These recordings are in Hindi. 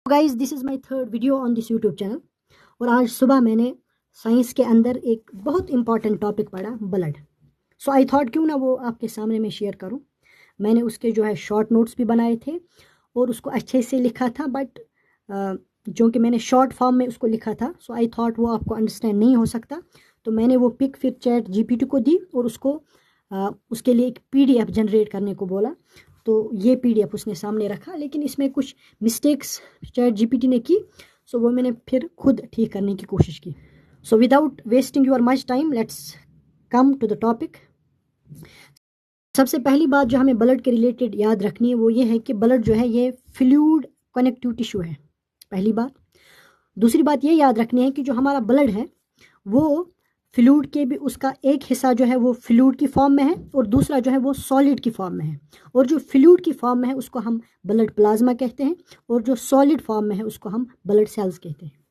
Guys, this is my third video on this YouTube channel. और आज सुबह मैंने साइंस के अंदर एक बहुत इंपॉर्टेंट टॉपिक पढ़ा, ब्लड। सो आई थॉट क्यों ना वो आपके सामने मैं शेयर करूं। मैंने उसके जो है शॉर्ट नोट्स भी बनाए थे और उसको अच्छे से लिखा था, बट जो कि मैंने शॉर्ट फॉर्म में उसको लिखा था, सो आई थॉट वो आपको अंडरस्टैंड नहीं हो सकता। तो मैंने वो पिक फिर चैट जीपीटी को दी और उसको उसके लिए एक पीडीएफ जनरेट करने को बोला। तो ये पीडीएफ उसने सामने रखा, लेकिन इसमें कुछ मिस्टेक्स चैट जीपीटी ने की, सो वो मैंने फिर खुद ठीक करने की कोशिश की। So without wasting your much time, let's come to the topic. सबसे पहली बात जो हमें ब्लड के रिलेटेड याद रखनी है वो ये है कि ब्लड जो है ये फ्लूइड कनेक्टिव टिश्यू है, पहली बात। दूसरी बात ये याद रखनी है कि जो हमारा ब्लड है वो फ्लूइड के भी, उसका एक हिस्सा जो है वो फ्लूइड की फॉर्म में है और दूसरा जो है वो सॉलिड की फॉर्म में है। और जो फ्लूइड की फॉर्म में है उसको हम ब्लड प्लाज्मा कहते हैं और जो सॉलिड फॉर्म में है उसको हम ब्लड सेल्स कहते हैं।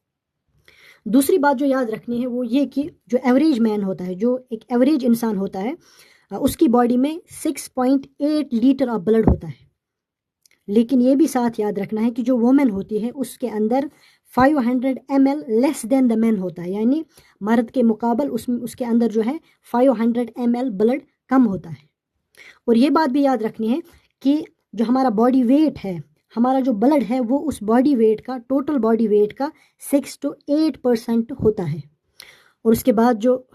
दूसरी बात जो याद रखनी है वो ये कि जो एवरेज मैन होता है, जो एक एवरेज इंसान होता है, उसकी बॉडी में 6.8 लीटर ऑफ ब्लड होता है। लेकिन ये भी साथ याद रखना है कि जो वुमेन होती है उसके अंदर 500 ml less than the man होता है, यानी मर्द के मुकाबल उसके अंदर जो है 500 ml ब्लड कम होता है। और ये बात भी याद रखनी है कि जो हमारा बॉडी वेट है, हमारा जो ब्लड है वो उस बॉडी वेट का, टोटल बॉडी वेट का 6 to 8% होता है। और उसके बाद जो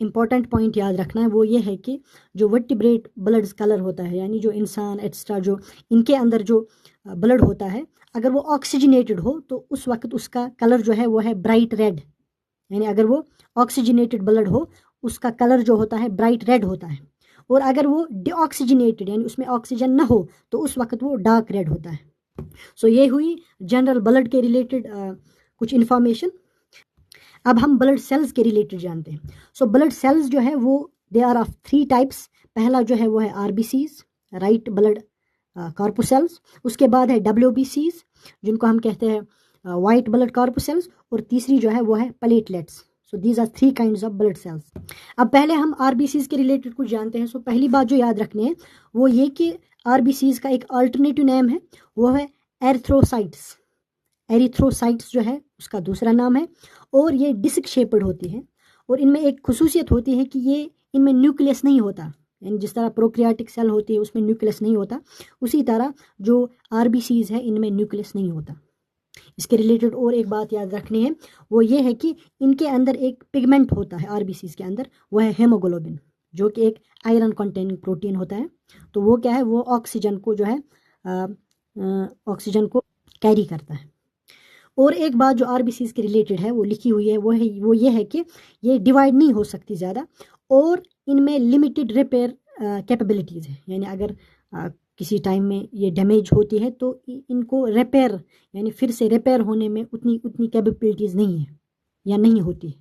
इम्पॉर्टेंट पॉइंट याद रखना है वो ये है कि जो वर्टिब्रेट ब्लड कलर होता है, यानी जो इंसान एक्स्ट्रा जो इनके अंदर जो ब्लड होता है, अगर वो ऑक्सीजनेटेड हो तो उस वक्त उसका कलर जो है वो है ब्राइट रेड। यानी अगर वो ऑक्सीजनेटेड ब्लड हो उसका कलर जो होता है ब्राइट रेड होता है। और अगर वो डीऑक्सीजनेटेड यानी उसमें ऑक्सीजन ना हो तो उस वक्त वो डार्क रेड होता है। सो ये हुई जनरल ब्लड के रिलेटेड कुछ इन्फॉर्मेशन। अब हम ब्लड सेल्स के रिलेटेड जानते हैं। सो ब्लड सेल्स जो है वो दे आर ऑफ 3 टाइप्स। पहला जो है वो है आरबीसीज, राइट ब्लड कॉर्पुसेल्स। उसके बाद है डब्ल्यूबीसीज, जिनको हम कहते हैं वाइट ब्लड कॉर्पुसेल्स। और तीसरी जो है वो है platelets. So these are 3 kinds of blood cells. अब पहले हम आरबीसीज के रिलेटेड कुछ जानते हैं। सो पहली बात जो याद रखनी है वो ये कि आरबीसीज का एक अल्टरनेटिव नेम है, वो है एरिथ्रोसाइट्स। एरिथ्रोसाइट्स जो है उसका दूसरा नाम है। और ये डिस्क शेप्ड होती है और इनमें एक खुसूसियत होती है कि ये इनमें न्यूक्लियस नहीं होता। यानी जिस तरह प्रोकैरियोटिक सेल होती है उसमें न्यूक्लियस नहीं होता, उसी तरह जो आरबीसीज है इनमें न्यूक्लियस नहीं होता। इसके रिलेटेड और एक बात याद रखनी है वो ये है कि इनके अंदर एक पिगमेंट होता है आरबीसीज के अंदर, वो है हेमोग्लोबिन, जो कि एक आयरन कंटेनिंग प्रोटीन होता है। तो वो क्या है, वो ऑक्सीजन को जो है ऑक्सीजन को कैरी करता है। और एक बात जो आरबीसीज के रिलेटेड है वो लिखी हुई है वो ये है कि ये डिवाइड नहीं हो सकती ज़्यादा और इनमें लिमिटेड रिपेयर कैपेबिलिटीज़ है। यानी अगर किसी टाइम में ये डैमेज होती है तो इनको रिपेयर यानी फिर से रिपेयर होने में उतनी कैपेबिलिटीज़ नहीं है या नहीं होती।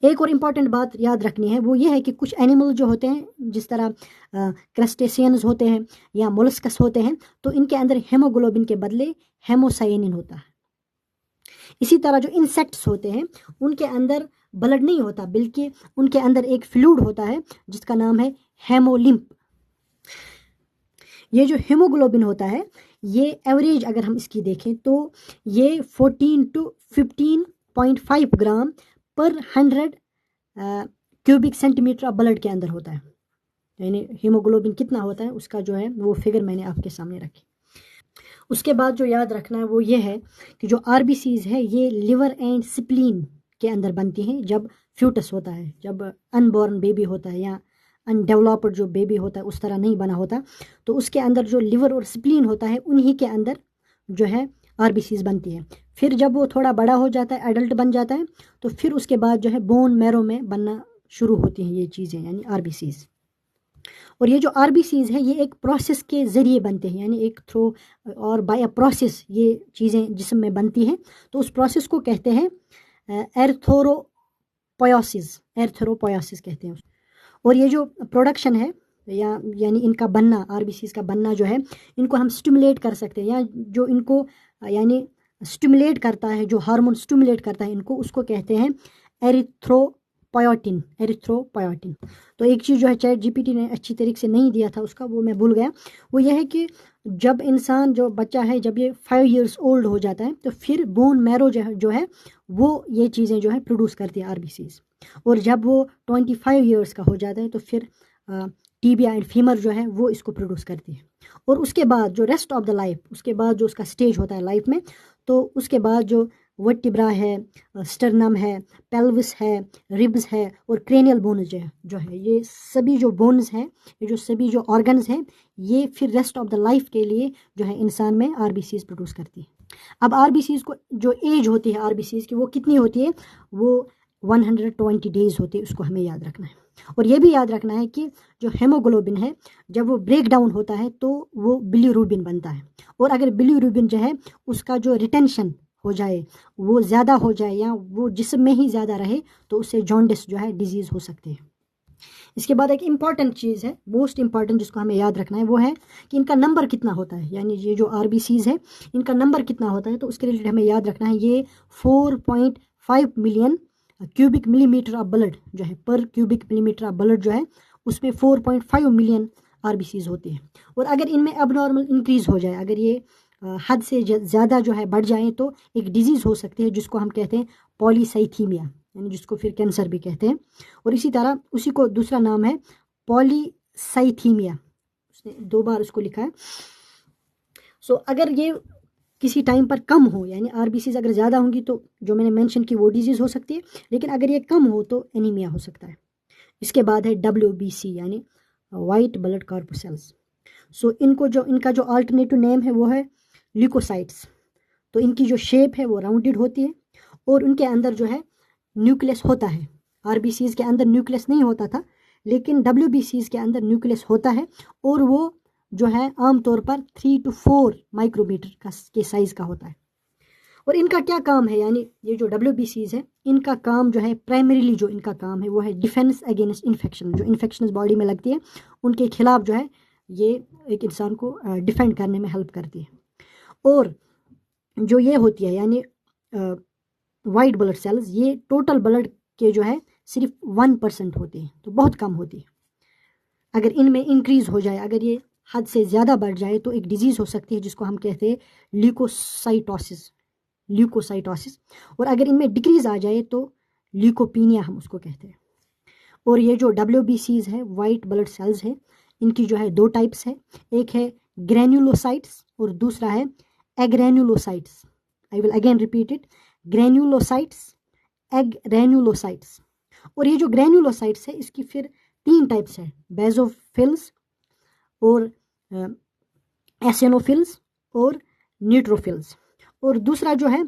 एक और इम्पॉर्टेंट बात याद रखनी है वो ये है कि कुछ एनिमल जो होते हैं, जिस तरह क्रस्टेशियंस होते हैं या मोलस्कस होते हैं, तो इनके अंदर हेमोग्लोबिन के बदले हेमोसाइनिन होता है। इसी तरह जो इंसेक्ट्स होते हैं उनके अंदर ब्लड नहीं होता, बल्कि उनके अंदर एक फ्लूइड होता है जिसका नाम है हेमोलिम्फ। ये जो हेमोग्लोबिन होता है ये एवरेज अगर हम इसकी देखें तो ये 14 to 15.5 ग्राम पर 100 क्यूबिक सेंटीमीटर ऑफ ब्लड के अंदर होता है। यानी हीमोग्लोबिन कितना होता है उसका जो है वो फिगर मैंने आपके सामने रखी। उसके बाद जो याद रखना है वो ये है कि जो आरबीसीज है ये लिवर एंड स्प्लीन के अंदर बनती हैं जब फ्यूटस होता है, जब अनबॉर्न बेबी होता है या अनडेवलप्ड जो बेबी होता है उस तरह नहीं बना होता, तो उसके अंदर जो लिवर और स्प्लीन होता है उन्हीं के अंदर जो है आरबीसीज बनती है। फिर जब वो थोड़ा बड़ा हो जाता है, एडल्ट बन जाता है, तो फिर उसके बाद जो है बोन मैरो में बनना शुरू होती हैं ये चीज़ें, यानी आरबीसीज। और ये जो आरबीसीज है ये एक प्रोसेस के ज़रिए बनते हैं, यानी एक थ्रू और बाय अ प्रोसेस ये चीज़ें जिस्म में बनती हैं। तो उस प्रोसेस को कहते हैं एर्थरोपोयोसिस कहते हैं। और ये जो प्रोडक्शन है यानी इनका बनना, आरबीसीज का बनना जो है, इनको हम स्टिमुलेट कर सकते हैं, या जो इनको यानी स्टिमुलेट करता है, जो हार्मोन स्टिमुलेट करता है इनको, उसको कहते हैं एरिथ्रो एरिथ्रोपोयटिन, एरिथ्रोपोयटिन। तो एक चीज़ जो है चैट जीपीटी ने अच्छी तरीके से नहीं दिया था उसका, वो मैं भूल गया। वो यह है कि जब इंसान, जो बच्चा है, जब ये 5 years ओल्ड हो जाता है तो फिर बोन मैरो जो है वो ये चीज़ें जो है प्रोड्यूस करती है, आरबीसीज। और जब वो 25 years का हो जाता है तो फिर टीबिया एंड फीमर जो है वो इसको प्रोड्यूस करती है। और उसके बाद जो रेस्ट ऑफ द लाइफ, उसके बाद जो उसका स्टेज होता है लाइफ में, तो उसके बाद जो वर्टिब्रा है, स्टर्नम है, पेल्विस है, रिब्स है और क्रेनियल बोन्स जो है ये सभी जो बोन्स हैं, ये जो सभी जो ऑर्गन्स हैं, ये फिर रेस्ट ऑफ द लाइफ के लिए जो है इंसान में आरबीसीज प्रोड्यूस करती है। अब आरबीसीज को जो एज होती है आरबीसीज की वो कितनी होती है, वो 120 डेज होती है, उसको हमें याद रखना है। और ये भी याद रखना है कि जो हेमोग्लोबिन है जब वो ब्रेक डाउन होता है तो वो बिलीरुबिन बनता है। और अगर बिलीरुबिन जो है उसका जो रिटेंशन हो जाए, वो ज़्यादा हो जाए या वो जिस्म में ही ज़्यादा रहे, तो उससे जॉन्डिस जो है डिजीज़ हो सकती है। इसके बाद एक इम्पॉर्टेंट चीज़ है, मोस्ट इम्पॉर्टेंट, जिसको हमें याद रखना है, वो है कि इनका नंबर कितना होता है, यानी ये जो आरबीसीज है इनका नंबर कितना होता है। तो उसके रिलेटेड हमें याद रखना है ये 4.5 million cubic millimetre of blood जो है, पर क्यूबिक मिलीमीटर ऑफ ब्लड जो है उसमें 4.5 मिलियन आरबीसीज होती है। और अगर इनमें अबनॉर्मल इंक्रीज़ हो जाए, अगर ये हद से ज़्यादा जो है बढ़ जाए, तो एक डिजीज़ हो सकती है जिसको हम कहते हैं पॉलीसाइथीमिया, यानी जिसको फिर कैंसर भी कहते हैं। और इसी तरह उसी को दूसरा नाम है पॉलीसाइथीमिया, उसने 2 बार उसको लिखा है। सो अगर ये किसी टाइम पर कम हो, यानी आरबीसीज अगर ज़्यादा होंगी तो जो मैंने मेंशन की वो डिजीज़ हो सकती है, लेकिन अगर ये कम हो तो एनीमिया हो सकता है। इसके बाद है WBC यानी वाइट ब्लड कॉर्पुसेल्स। सो इनका जो अल्टरनेटिव नेम है वो है ल्यूकोसाइट्स। तो इनकी जो शेप है वो राउंडेड होती है और उनके अंदर जो है न्यूक्लियस होता है। आरबीसीज के अंदर न्यूक्लियस नहीं होता था, लेकिन WBCs के अंदर न्यूक्लियस होता है और वो जो है आमतौर पर 3 to 4 माइक्रोमीटर के साइज़ का होता है। और इनका क्या काम है, यानी ये जो WBCs है इनका काम जो है प्राइमरीली जो इनका काम है वो है डिफेंस अगेंस्ट इन्फेक्शन। जो इन्फेक्शन बॉडी में लगती है उनके खिलाफ जो है ये एक इंसान को डिफेंड करने में हेल्प करती है। और जो ये होती है यानी वाइट ब्लड सेल्स, ये टोटल ब्लड के जो है सिर्फ 1% होते हैं, तो बहुत कम होती है। अगर इनमें इंक्रीज़ हो जाए, अगर ये हद से ज़्यादा बढ़ जाए, तो एक डिजीज़ हो सकती है जिसको हम कहते हैं ल्यूकोसाइटोसिस। और अगर इनमें डिक्रीज़ आ जाए तो ल्यूकोपीनिया हम उसको कहते हैं। और ये जो WBCs है, वाइट ब्लड सेल्स है, इनकी जो है 2 टाइप्स है, एक है ग्रैन्युलोसाइट्स और दूसरा है agranulocytes. I will again repeat it, granulocytes, agranulocytes. और ये जो ग्रैन्युलोसाइट्स है इसकी फिर 3 टाइप्स है, बेजोफिल्स और एसिनोफिल्स और न्यूट्रोफिल्स। और दूसरा जो है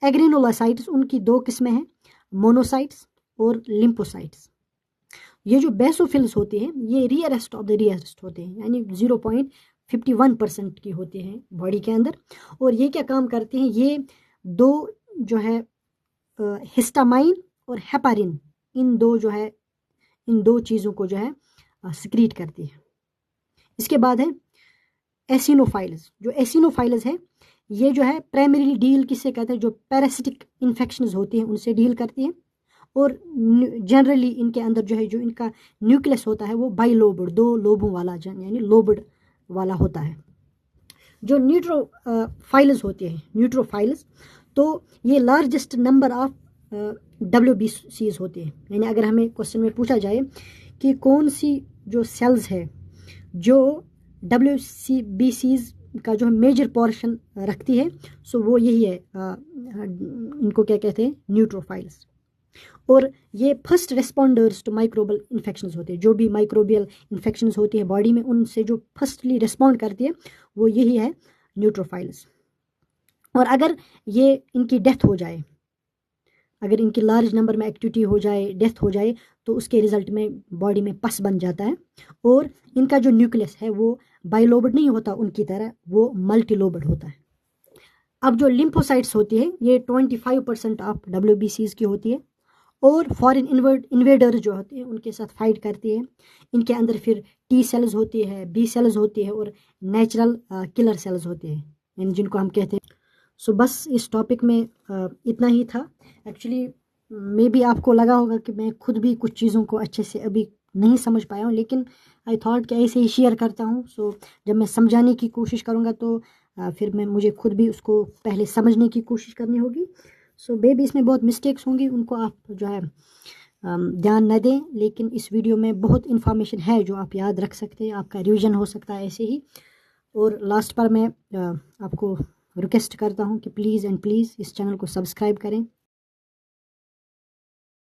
एग्रैन्युलोसाइट्स, उनकी 2 किस्में हैं, मोनोसाइट्स और लिम्फोसाइट्स। ये जो बेसोफिल्स होते हैं ये रियरेस्ट ऑफ द रियरेस्ट होते हैं, यानी 0.51% की होते हैं बॉडी के अंदर। और ये क्या काम करते हैं, ये 2 जो है हिस्टामाइन और हेपारिन, इन 2 चीज़ों को जो है सिक्रीट करती है। इसके बाद है एसिनोफाइल्स। जो एसिनोफाइल्स है ये जो है प्राइमरीली डील किससे करते हैं, जो पैरासिटिक इन्फेक्शंस होती हैं उनसे डील करती है। और जनरली इनके अंदर जो है जो इनका न्यूक्लियस होता है वो बाइलोब्ड, 2 लोबों वाला यानी लोब्ड वाला होता है। जो न्यूट्रोफाइल्स होते हैं, न्यूट्रोफाइल्स, तो ये लार्जेस्ट नंबर ऑफ WBCs होते हैं। यानी अगर हमें क्वेश्चन में पूछा जाए कि कौन सी जो सेल्स है जो WBCs का जो मेजर पोर्शन रखती है, सो वो यही है, इनको क्या कहते हैं, न्यूट्रोफाइल्स। और ये first responders to microbial infections होते हैं। जो भी माइक्रोबियल इन्फेक्शंस होती है बॉडी में, उनसे जो फर्स्टली रिस्पॉन्ड करती है वो यही है, न्यूट्रोफाइल्स। और अगर ये इनकी डेथ हो जाए, अगर इनकी लार्ज नंबर में एक्टिविटी हो जाए, डेथ हो जाए, तो उसके रिजल्ट में बॉडी में पस बन जाता है। और इनका जो न्यूक्लियस है वो बाइलोब्ड नहीं होता उनकी तरह, वो मल्टीलोब्ड होता है। अब जो लिम्फोसाइट्स होती है ये 25% ऑफ WBCs की होती है और फॉरेन इन्वेडर्स जो होते हैं उनके साथ फाइट करती है। इनके अंदर फिर T सेल्स होती है, B सेल्स होती है और नेचुरल किलर सेल्स होते हैं, यानी जिनको हम कहते हैं। सो बस इस टॉपिक में इतना ही था। एक्चुअली मे बी आपको लगा होगा कि मैं खुद भी कुछ चीज़ों को अच्छे से अभी नहीं समझ पाया हूँ, लेकिन आई थॉट कि ऐसे ही शेयर करता हूँ। सो जब मैं समझाने की कोशिश करूँगा तो फिर मुझे खुद भी उसको पहले समझने की कोशिश करनी होगी। सो बेबी इसमें बहुत मिस्टेक्स होंगी, उनको आप जो है ध्यान न दें, लेकिन इस वीडियो में बहुत इन्फॉर्मेशन है जो आप याद रख सकते हैं, आपका रिवीजन हो सकता है ऐसे ही। और लास्ट पर मैं आपको रिक्वेस्ट करता हूँ कि प्लीज़ एंड प्लीज़ इस चैनल को सब्सक्राइब करें,